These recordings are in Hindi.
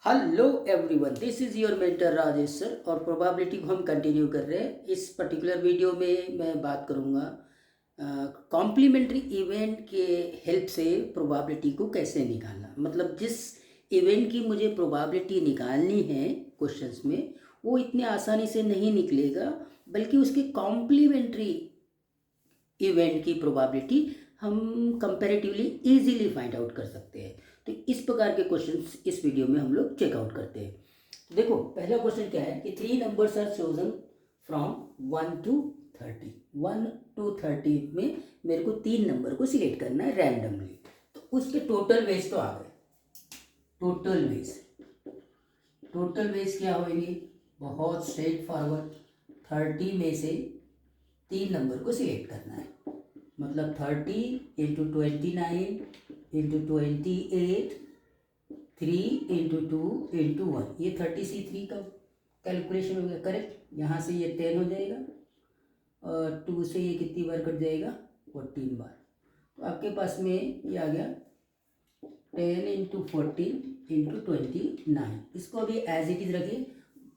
Hello everyone, this is your mentor Rajesh sir और प्रोबेबिलिटी को हम कंटिन्यू कर रहे हैं। इस पर्टिकुलर वीडियो में मैं बात करूँगा कॉम्प्लीमेंट्री इवेंट के हेल्प से प्रोबेबिलिटी को कैसे निकालना। मतलब जिस इवेंट की मुझे प्रोबेबिलिटी निकालनी है क्वेश्चंस में, वो इतने आसानी से नहीं निकलेगा, बल्कि उसके कॉम्प्लीमेंट्री इवेंट की प्रोबेबिलिटी हम कंपैरेटिवली इजीली फाइंड आउट कर सकते हैं। तो इस प्रकार के क्वेश्चंस इस वीडियो में हम लोग चेकआउट करते हैं। देखो, पहला क्वेश्चन क्या है कि 3 numbers are chosen from 1 to 30। 1 to 30 में मेरे को 3 नंबर को सिलेक्ट करना है रैंडमली। तो उसके टोटल वेज तो आ गए। टोटल वेज क्या होंगे? बहुत स्ट्रेट फॉरवर्ड, 30 में से 3 नंबर को सिलेक्ट करना है। मतलब 30 इंटू 29 इंटू 28, 3 इंटू 2 इंटू 1, ये 30C3 का कैलकुलेशन हो गया। करेक्ट। यहाँ से ये 10 हो जाएगा और 2 से ये कितनी बार कट जाएगा? 14 बार। तो आपके पास में ये आ गया 10 इंटू 14 इंटू 29। इसको अभी एज इट इज रखिए,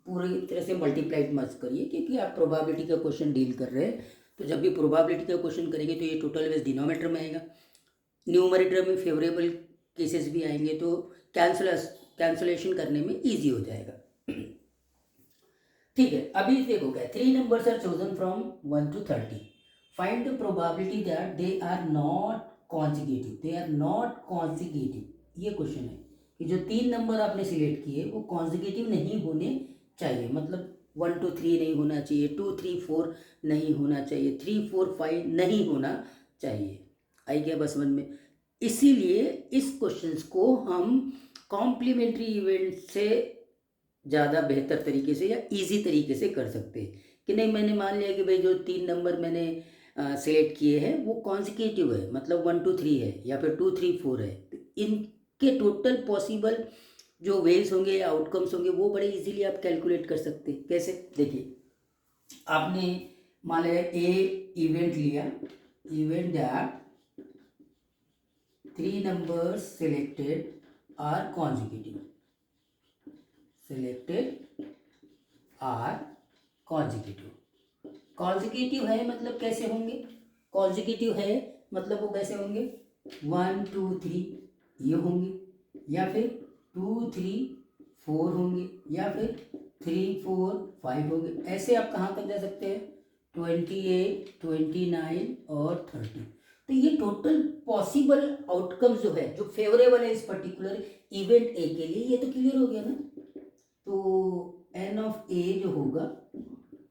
पूरी तरह से मल्टीप्लाइड मत करिए, क्योंकि आप प्रोबेबिलिटी का क्वेश्चन डील कर रहे हैं। तो जब भी प्रोबेबिलिटी का क्वेश्चन करेंगे तो ये टोटल वेज डिनोमिनेटर में आएगा, न्यूमरेटर में फेवरेबल केसेस भी आएंगे, तो कैंसलेशन करने में इजी हो जाएगा। ठीक है, अभी देखो क्या, 3 numbers are chosen from 1 to 30। Find the probability that they are not consecutive. ये क्वेश्चन है कि जो 3 नंबर आपने सिलेक्ट किए वो कॉन्जिक्यूटिव नहीं होने चाहिए। मतलब 1 to 3 नहीं होना चाहिए, 2 3 4 नहीं होना चाहिए, 3 4 5 नहीं होना चाहिए। आई गया बस समझ में? इसीलिए इस क्वेश्चंस को हम कॉम्प्लीमेंट्री इवेंट से ज़्यादा बेहतर तरीके से या इजी तरीके से कर सकते हैं। कि नहीं, मैंने मान लिया कि भाई जो 3 नंबर मैंने सिलेक्ट किए हैं वो कॉन्जिक्यूटिव है, मतलब 1 2 3 है या फिर 2 3 4 है। तो इनके टोटल पॉसिबल जो वेज होंगे या आउटकम्स होंगे वो बड़े इजीली आप कैलकुलेट कर सकते हैं। कैसे? देखिए, आपने मान लिया ए इवेंट लिया, event that 3 numbers selected are consecutive, consecutive है मतलब कैसे होंगे? consecutive है मतलब वो कैसे होंगे? 1 2 3 ये होंगे, या फिर 2 3 4 होंगे, या फिर 3 4 5 होंगे। ऐसे आप कहाँ तक जा सकते हैं? 28 29 और 30। तो ये टोटल पॉसिबल आउटकम्स जो है, जो फेवरेबल है इस पर्टिकुलर इवेंट ए के लिए, ये तो क्लियर हो गया ना। तो एन ऑफ ए जो होगा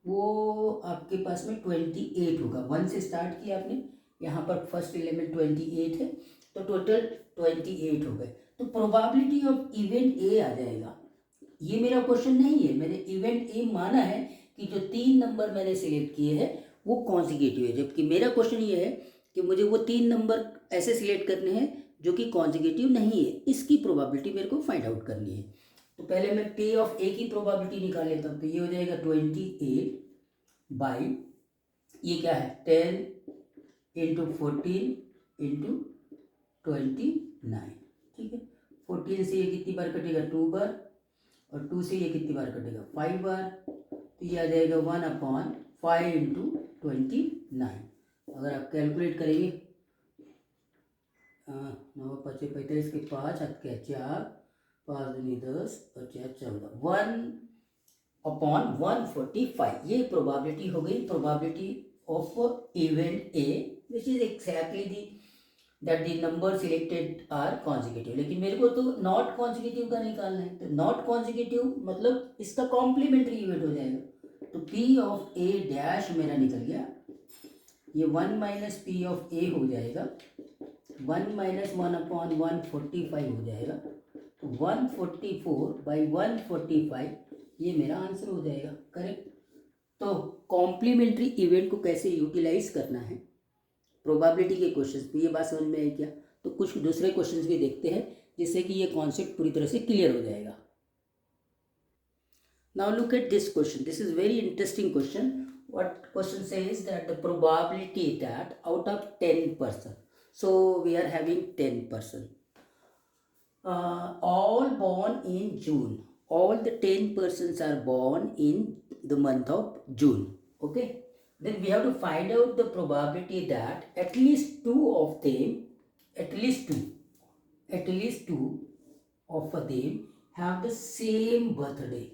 वो आपके पास में 28 होगा। 1 से स्टार्ट किया आपने, यहाँ पर फर्स्ट एलिमेंट 28 है, तो टोटल 28 हो गए। तो प्रोबेबिलिटी ऑफ इवेंट ए आ जाएगा। ये मेरा क्वेश्चन नहीं है, मैंने इवेंट ए माना है कि जो 3 नंबर मैंने सिलेक्ट किए हैं वो कॉन्जिक्यूटिव है। जबकि मेरा क्वेश्चन ये है कि मुझे वो 3 नंबर ऐसे सिलेक्ट करने हैं जो कि कॉन्जिक्यूटिव नहीं है, इसकी प्रोबेबिलिटी मेरे को फाइंड आउट करनी है। तो पहले मैं पी ऑफ ए की प्रोबेबिलिटी निकाल लेता हूँ। तो ये हो जाएगा 28 बाई, ये क्या है, 10 इंटू 14 इंटू 29। ठीक है, 14 से ये कितनी बार कटेगा? 2 बार, और 2 से ये कितनी बार कटेगा? 5 बार। तो ये आ जाएगा 1/5 इंटू 29। अगर आप कैलकुलेट करेंगे, 9 5 45 के 5 हाथ के 4, 5 दूनी 10 और 4 14, 1/145। ये प्रोबेबिलिटी हो गई, probability of event A which is exactly the that the number selected are consecutive. लेकिन मेरे को तो नॉट कॉन्जिक्यूटिव का निकालना है। तो नॉट कॉन्जिक्यूटिव मतलब इसका कॉम्प्लीमेंट्री इवेंट हो जाएगा। तो पी ऑफ ए डैश मेरा निकल गया, ये 1 माइनस पी ऑफ ए हो जाएगा, 1 माइनस 1/145 हो जाएगा। तो 144/145 ये मेरा आंसर हो जाएगा। करेक्ट। तो कॉम्प्लीमेंट्री इवेंट को कैसे यूटिलाइज करना है प्रोबेबिलिटी के क्वेश्चंस में, ये बात समझ में आई क्या? तो कुछ दूसरे क्वेश्चंस भी देखते हैं जिससे कि ये कॉन्सेप्ट पूरी तरह से क्लियर हो जाएगा। Now look at this question, this is very interesting question. what question says that the probability that out of 10 person, so we are having 10 person, all born in June. All the 10 persons are born in the month of June. Okay. Then we have to find out the probability that at least two of them, at least two of them have the same birthday.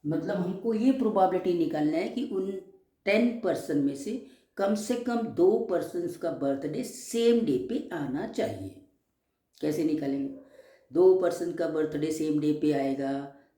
मतलब हमको ये प्रोबेबिलिटी निकालना है कि उन 10% में से कम 2 पर्सन्स का बर्थडे सेम डे पे आना चाहिए. कैसे निकालेंगे? 2 पर्सन का बर्थडे सेम डे पे आएगा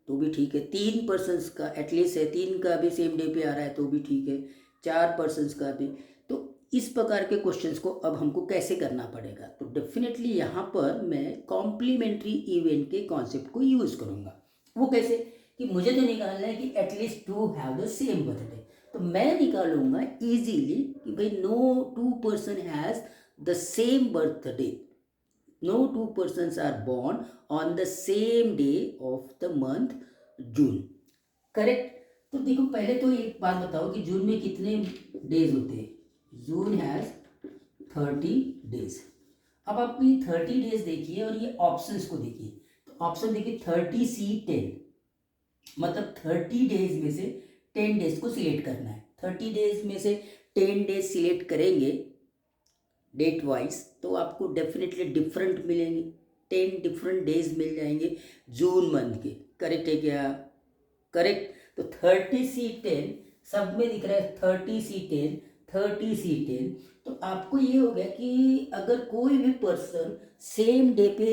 तो भी ठीक है. 3 पर्सन्स का एटलीस्ट है, 3 का भी सेम डे पे आ रहा है तो भी ठीक है. 4 पर्सन्स का भी. तो इस प्रकार के क्वेश्चंस को अब हमको कैसे करना पड़ेगा? तो डेफिनेटली यहाँ पर मैं कॉम्प्लीमेंट्री इवेंट के कॉन्सेप्ट को यूज़ करूँगा. वो कैसे? कि मुझे तो निकालना है कि at least to have the same birthday. तो मैं निकालूंगा इजीली कि भाई no 2 person has the same birthday. No 2 persons are born on the same day of the month June. Correct. तो देखो पहले तो एक बात बताओ कि जून में कितने डेज होते हैं? जून हैज़ 30 डेज. अब आप ये 30 डेज देखिए और ये ऑप्शंस को देखिए. तो ऑप्शन देखिए 30C10, मतलब 30 डेज में से 10 डेज को सिलेक्ट करना है. 30 डेज में से 10 डेज सिलेक्ट करेंगे डेट वाइज तो आपको डेफिनेटली डिफरेंट मिलेंगे. 10 डिफरेंट डेज मिल जाएंगे जून मंथ के. करेक्ट है क्या? करेक्ट. तो 30C10 सब में दिख रहा है 30C10 30C10. तो आपको ये हो गया कि अगर कोई भी पर्सन सेम डे पे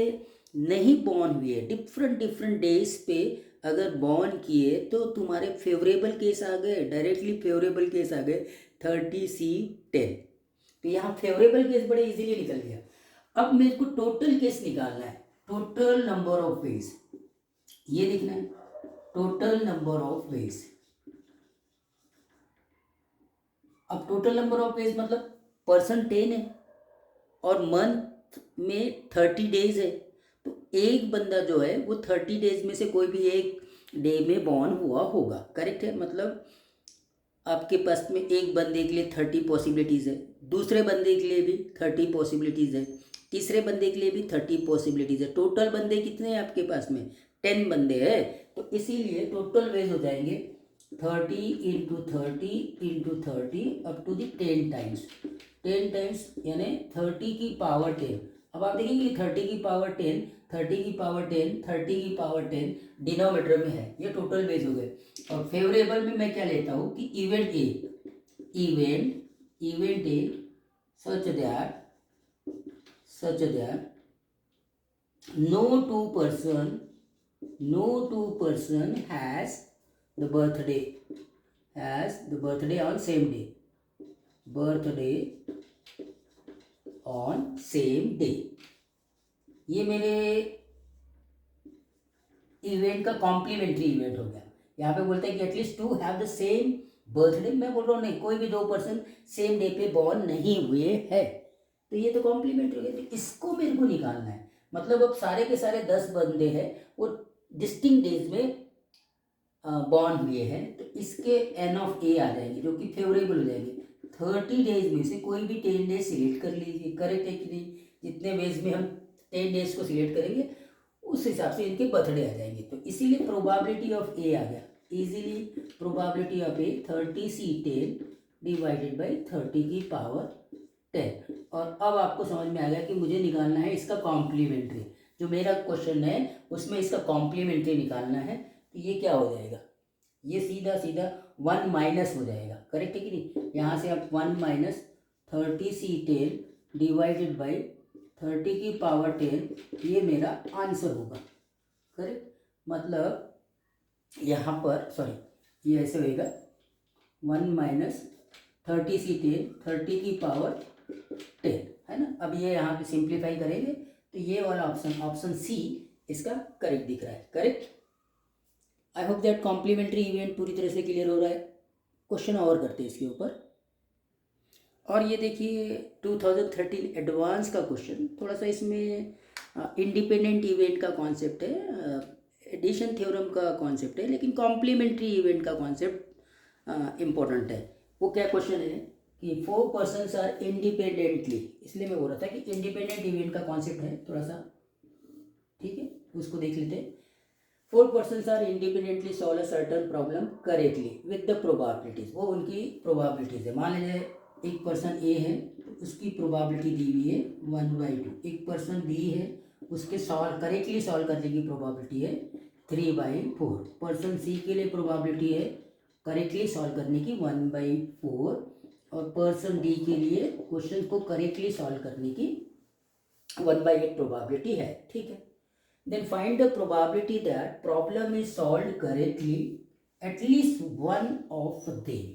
नहीं बॉर्न हुए, डिफरेंट डिफरेंट डेज पे अगर बॉर्न किए तो तुम्हारे फेवरेबल केस आ गए, डायरेक्टली फेवरेबल केस आ गए 30C10. तो यहाँ फेवरेबल केस बड़े इजीली निकल गया. अब मेरे को टोटल केस निकालना है. टोटल नंबर ऑफ वेज ये लिखना है. Total number of ways. अब टोटल नंबर ऑफ वेज मतलब पर्सन 10 है और मंथ में 30 डेज है. तो एक बंदा जो है वो 30 डेज में से कोई भी एक डे में बॉर्न हुआ होगा. करेक्ट है. मतलब आपके पास में एक बंदे के लिए 30 पॉसिबिलिटीज़ है, दूसरे बंदे के लिए भी 30 पॉसिबिलिटीज़ है, तीसरे बंदे के लिए भी 30 पॉसिबिलिटीज़ है. टोटल बंदे कितने हैं आपके पास में? 10 बंदे हैं. तो इसीलिए टोटल वेज हो जाएंगे 30 into 30 up to the 10 times. 10 times यानी 30 की पावर 10. अब आप देखेंगे 30 की पावर 10 30 की पावर 10 30 की पावर 10 डिनोमीटर में है. ये टोटल वेज हो गए. और फेवरेबल में मैं क्या लेता हूँ कि event A such that no two person has the birthday on same day. ये मेरे इवेंट का कॉम्प्लीमेंट्री इवेंट हो गया. यहाँ पे बोलते हैं कि at least to have the same birthday. मैं बोल रहा हूँ नहीं, कोई भी 2 पर्सन सेम डे पे बॉर्न नहीं हुए हैं. तो ये तो कॉम्प्लीमेंट्री हो गया. तो इसको मेरे को निकालना है. मतलब अब सारे के सारे 10 बंदे हैं वो डिस्टिंक्ट डेज में बॉर्न हुए हैं. तो इसके एन ऑफ ए आ जाएंगे जो कि फेवरेबल हो जाएंगे. 30 डेज में से कोई भी 10 डेज सिलेक्ट कर लीजिए. करेक्ट है कि नहीं? जितने वेज में हम 10 डेज को सिलेक्ट करेंगे उस हिसाब से इनके बर्थडे आ जाएंगे. तो इसीलिए प्रोबेबिलिटी ऑफ ए आ गया. Easily probability of A 30C10 divided by 30 की पावर 10. और अब आपको समझ में आ गया कि मुझे निकालना है इसका कॉम्प्लीमेंट्री. जो मेरा क्वेश्चन है उसमें इसका कॉम्प्लीमेंट्री निकालना है. तो ये क्या हो जाएगा? ये सीधा 1 माइनस हो जाएगा. करेक्ट है कि नहीं? यहाँ से आप 1 माइनस 30C10 डिवाइडेड बाई 30 की पावर 10 ये मेरा आंसर होगा. करेक्ट. मतलब यहाँ पर सॉरी ये ऐसे होएगा 1 माइनस 30C10 30 की पावर 10 है ना. अब ये यहाँ पे सिंप्लीफाई करेंगे तो ये वाला ऑप्शन सी इसका करेक्ट दिख रहा है. Correct. I hope that complementary event पूरी तरह से क्लियर हो रहा है. क्वेश्चन और करते हैं इसके ऊपर. और ये देखिए 2013 एडवांस का क्वेश्चन. थोड़ा सा इसमें इंडिपेंडेंट इवेंट का कॉन्सेप्ट है, एडिशन थ्योरम का कॉन्सेप्ट है, लेकिन कॉम्प्लीमेंट्री इवेंट का कॉन्सेप्ट इम्पोर्टेंट है. वो क्या क्वेश्चन है कि 4 पर्सन्स आर इंडिपेंडेंटली. इसलिए मैं बोल रहा था कि इंडिपेंडेंट इवेंट का कॉन्सेप्ट है. थोड़ा सा ठीक है, उसको देख लेते हैं। 4 persons are independently solve a certain problem correctly with the probabilities, वो उनकी प्रोबेबिलिटीज है। मान लीजिए एक पर्सन ए है, उसकी प्रोबेबिलिटी दी हुई है 1/2। एक पर्सन बी है, उसके करेक्टली सॉल्व करने की प्रोबेबिलिटी है 3/4। पर्सन सी के लिए प्रोबेबिलिटी है करेक्टली सॉल्व करने की 1/4, और पर्सन डी के लिए क्वेश्चन को करेक्टली सॉल्व करने की 1/8 प्रोबेबिलिटी है। ठीक है, then find the probability that problem is solved correctly at least one of them।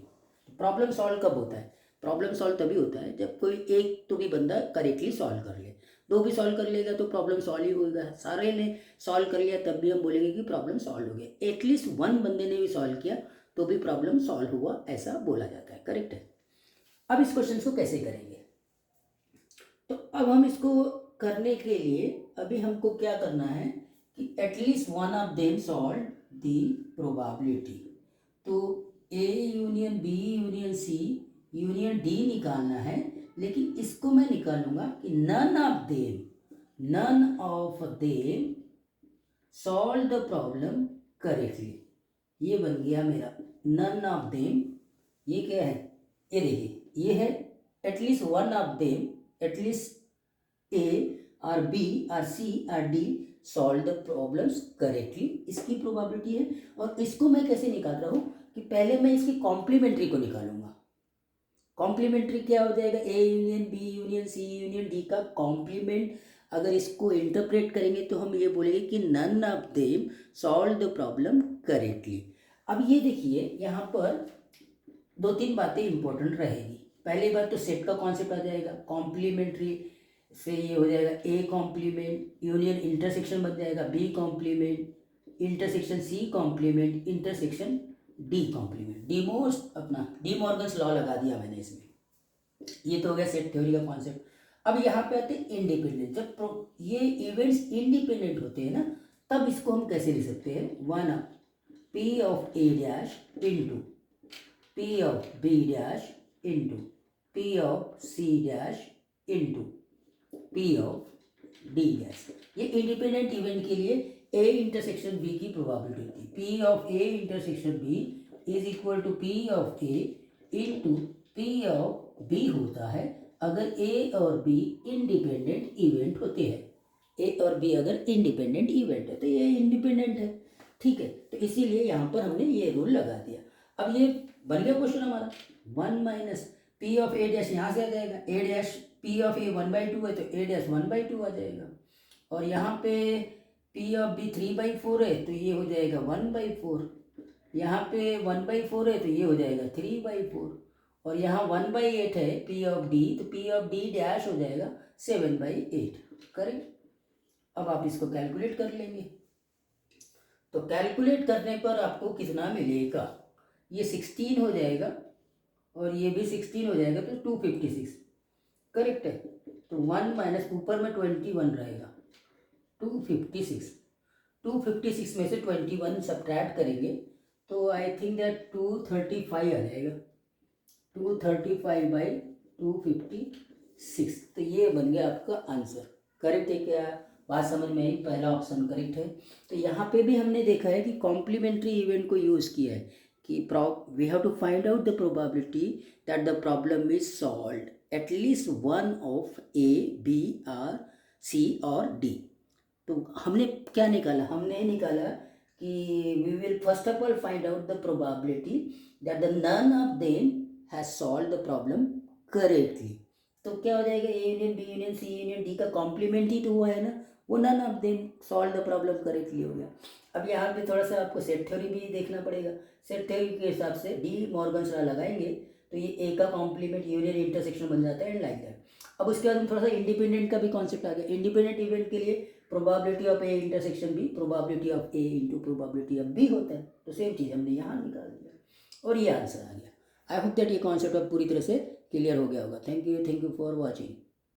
Problem solve कब होता है? प्रॉब्लम सॉल्व तभी होता है जब कोई एक तो भी बंदा करेक्टली सॉल्व कर ले। दो भी सॉल्व कर लेगा तो प्रॉब्लम सॉल्व ही होगा। सारे ने सॉल्व कर लिया तब भी हम बोलेंगे कि प्रॉब्लम सॉल्व हो गया। एटलीस्ट वन बंदे ने भी सॉल्व किया तो भी प्रॉब्लम सॉल्व हुआ, ऐसा बोला जाता है। करेक्ट है। अब इस क्वेश्चन को कैसे करेंगे? तो अब हम इसको करने के लिए अभी हमको क्या करना है कि at least one of them solve the probability. तो A union B union C union D निकालना है, लेकिन इसको मैं निकालूंगा कि none of them solve the problem correctly. ये बन गया मेरा नन ऑफ देम। ये क्या है? ये देखिए, ये है at least one of them, at least A और बी और सी और D solve the problems correctly, इसकी प्रोबेबिलिटी है। और इसको मैं कैसे निकाल रहा हूँ कि पहले मैं इसकी कॉम्प्लीमेंट्री को निकालूंगा। कॉम्प्लीमेंट्री क्या हो जाएगा? A union B union C union D का कॉम्प्लीमेंट। अगर इसको इंटरप्रेट करेंगे तो हम ये बोलेंगे कि none of them solve the problem correctly. अब ये देखिए, यहाँ पर दो तीन बातें इंपॉर्टेंट रहेगी। पहली बात तो सेट का कॉन्सेप्ट आ जाएगा। कॉम्प्लीमेंट्री से ये हो जाएगा ए कॉम्प्लीमेंट यूनियन इंटरसेक्शन बन जाएगा B complement intersection C complement intersection D complement. De Morgan's law लगा दिया मैंने इसमें। ये तो हो गया सेट थ्योरी का कॉन्सेप्ट। अब यहाँ पे आते हैं इंडिपेंडेंट। जब ये इवेंट्स इंडिपेंडेंट होते हैं ना, तब इसको हम कैसे लिख सकते हैं? One P of A dash into P of B dash into P of C dash into P of D dash. ये इंडिपेंडेंट इवेंट के लिए ए इंटरसेक्शन बी की प्रोबेबिलिटी होती है। P of A intersection B is equal to P of A into P of B होता है अगर ए और बी इंडिपेंडेंट इवेंट होते हैं। ए और बी अगर इंडिपेंडेंट इवेंट है तो ये इंडिपेंडेंट है। ठीक है, तो इसीलिए यहाँ पर हमने ये रूल लगा दिया। अब ये बन गया क्वेश्चन हमारा। 1 minus P of A dash यहाँ से आ जाएगा। ए डैश पी ऑफ ए 1/2 है तो ए डैश 1/2 आ जाएगा। और यहाँ पे पी ऑफ बी 3/4 है तो ये हो जाएगा 1/4। यहाँ पे 1/4 है तो ये हो जाएगा 3/4। और यहाँ 1/8 है पी ऑफ डी, तो पी ऑफ डी डैश हो जाएगा 7/8। करेक्ट। अब आप इसको कैलकुलेट कर लेंगे। तो कैलकुलेट करने पर आपको कितना मिलेगा? ये 16 हो जाएगा और ये भी 16 हो जाएगा तो 256। करेक्ट है। तो 1 माइनस ऊपर में 21 रहेगा 256। 256 में से 21 सब्ट्रैक्ट करेंगे तो आई थिंक दैट 235 आ जाएगा। 235/256। तो ये बन गया आपका आंसर। करेक्ट है क्या? बात समझ में आई? पहला ऑप्शन करेक्ट है। तो यहाँ पे भी हमने देखा है कि कॉम्प्लीमेंट्री इवेंट को यूज़ किया है कि we have to find out the probability that the problem is solved at least one of A B or C और डी। तो हमने क्या निकाला? हमने निकाला कि we will first of all find out the probability that the none of them has solve the problem correctly. तो क्या हो जाएगा? A union B union C union D का कॉम्प्लीमेंट ही तो हुआ है ना, वो none of them solve the problem correctly हो गया। अब यहाँ पे थोड़ा सा आपको सेट थ्योरी भी देखना पड़ेगा। सेट थ्योरी के हिसाब से डी मॉर्गन्स लॉ लगाएंगे तो ये ए का कॉम्प्लीमेंट यूनियन इंटरसेक्शन बन जाता है एंड लाइक दैट। अब उसके बाद हम थोड़ा सा इंडिपेंडेंट का भी कॉन्सेप्ट आ गया। इंडिपेंडेंट इवेंट के लिए probability of A intersection B probability of A into probability of B होता है। तो सेम चीज़ हमने यहाँ निकाल दिया और ये आंसर आ गया। आई होप दैट ये कॉन्सेप्ट अब पूरी तरह से क्लियर हो गया होगा। Thank you for watching.